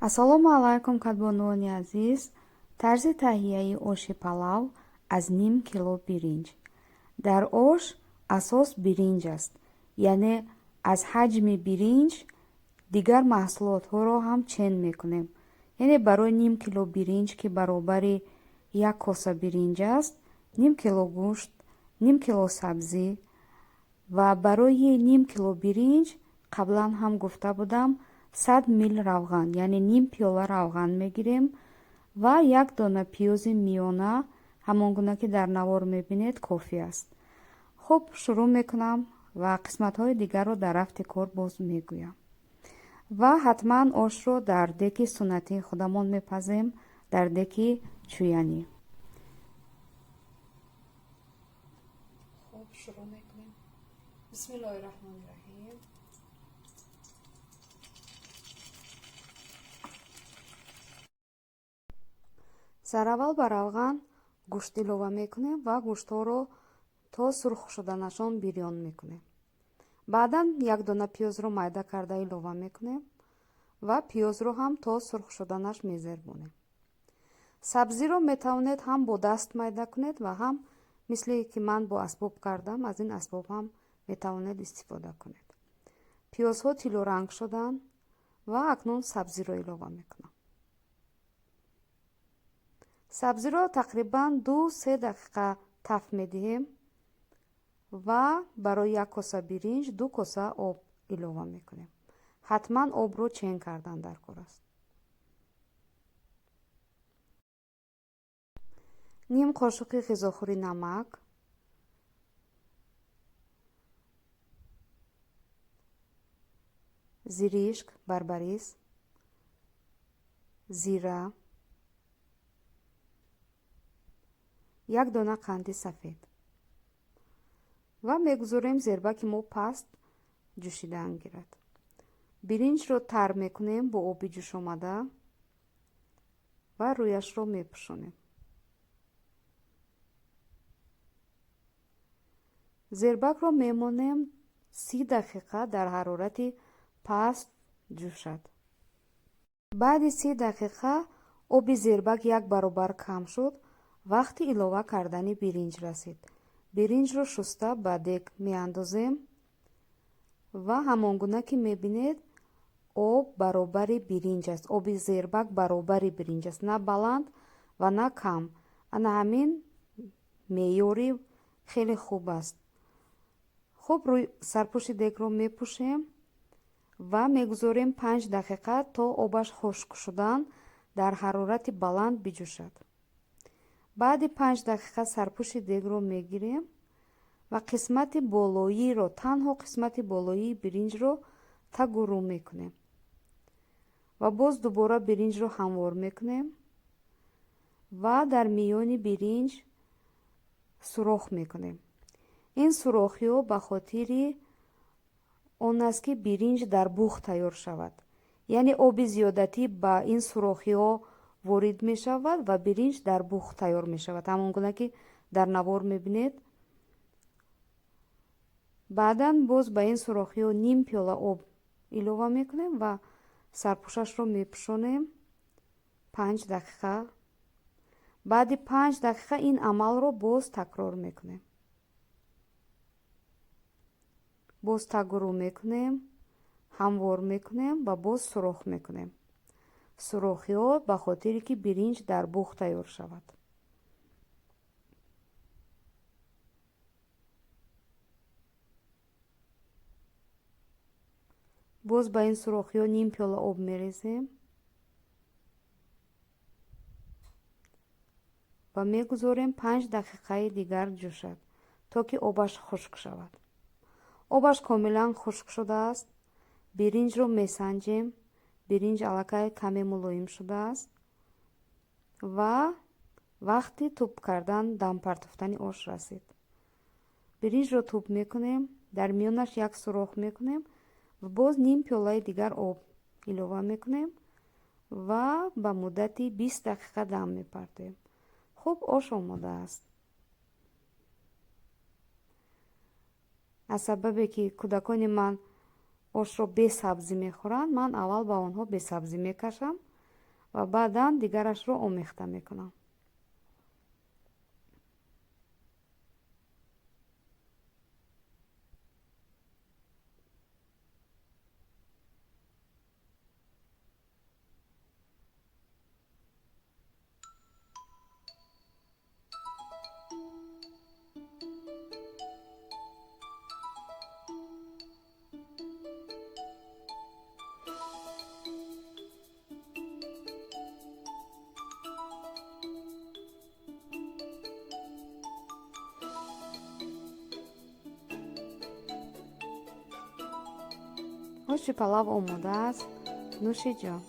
ассалому алайкум кадбонуони азиз. Тарзи таҳияи оши палав аз ним кило биринҷ. Дар ош асос биринҷ аст, яъне аз ҳаҷми биринҷ дигар маҳсулотҳоро ҳам чен мекунем. Яъне барои ним кило биринҷ, ки баробари як коса биринҷ аст, ним кило гӯшт, ним кило сабзӣ ва барои ним кило биринҷ қаблан ҳам гуфта будам 100 мил равған, яъне ним пиёла равған мегирем ва як дона пиёзи миёна, ҳамон гуна ки дар навор мебинед, кофӣ аст. хуб, шурӯъ мекунам ва қисматҳои дигарро дар рафти кор боз мегӯям. ва ҳатман ошро дар деки суннатии худамон мепазем, дар деки чӯянӣ. хуб, шурӯъ мекунем. бисмиллоҳи раҳмони раҳим. сараввал ба равған гӯшт илова мекунем ва гӯштҳоро то сурх шуданашон бирён мекунем. баъдан як дона пиёзро майда карда илова мекунем ва пиёзро ҳам то сурх шуданаш мезербонем. сабзиро метавонед ҳам бо даст майда кунед ва ҳам мисли ки ман бо асбоб кардам, аз ин асбоб ҳам метавонед истифода кунед. пиёзҳо тилоранг шуданд ва акнун сабзиро илова мекунам. сабзиро тақрибан 2-3 дақиқа таф медиҳем ва барои як коса биринҷ 2 коса об илова мекунем. ҳатман обро чен кардан даркор аст. ним қошуқи ғизохӯрӣ намак, зиришк, барбарис, зира, як дона қанди сафед ва мегузорем зербаки мо паст ҷӯшидан гирад. биринҷро тар мекунем бо оби ҷӯшомада ва рӯяшро мепӯшонем. зербакро мемонем 30 дақиқа дар ҳарорати паст ҷӯшад. баъди 30 дақиқа оби зербак як баробар кам шуд. вақти илова кардани биринҷ расид. биринҷро шуста ба дег меандозем ва ҳамон гуна ки мебинед об баробари биринҷ аст. оби зербак баробари биринҷ аст, на баланд ва на кам. ана ҳамин меъёри хеле хуб аст. хуб, рӯи сарпӯши дегро мепӯшем ва мегузорем 5 дақиқа то обаш хушк шудан дар ҳарорати баланд биҷӯшад. баъди 5 дақиқа сарпӯши дегро мегирем ва қисмати болоиро, танҳо қисмати болоии биринҷро тагу рӯ мекунем ва боз дубора биринҷро ҳамвор мекунем ва дар миёни биринҷ сурох мекунем. ин сурохиҳо ба хотири он аст ки биринҷ дар бух тайёр шавад. яъне оби зиёдатӣ ба ин сурохиҳо ворид мешавад ва биринҷ дар бух тайёр мешавад, ҳамон гуна ки дар навор мебинед. баъдан боз ба ин сурохиҳо ним пиёла об илова мекунем ва сарпӯшашро мепӯшонем 5 дақиқа. баъди 5 дақиқа ин амалро боз такрор мекунем. боз тагу рӯ мекунем, ҳамвор мекунем ва боз сурох мекунем. сурохиҳо ба хотире ки биринҷ дар бух тайёр шавад. боз ба ин сурохиҳо ним пиёла об мерезем ва мегузорем 5 дақиқаи дигар ҷӯшад, то ки обаш хушк шавад. обаш комилан хушк шудааст. биринҷро месанҷем. биринҷ аллакай каме мулоим шудааст ва вақти тӯб кардан, дам партофтани ош расид. биринҷро тӯб мекунем, дар миёнаш як сурох мекунем ва боз ним пиёлаи дигар об илова мекунем ва ба муддати 20 дақиқа дам мепартоем. хуб, ош омода аст. аз сабабе ки кӯдакони ман ошро бесабзӣ мехӯранд, ман аввал ба онҳо бесабзӣ мекашам ва баъдан дигарашро омехта мекунам. оши палав омодааст. нӯши ҷон.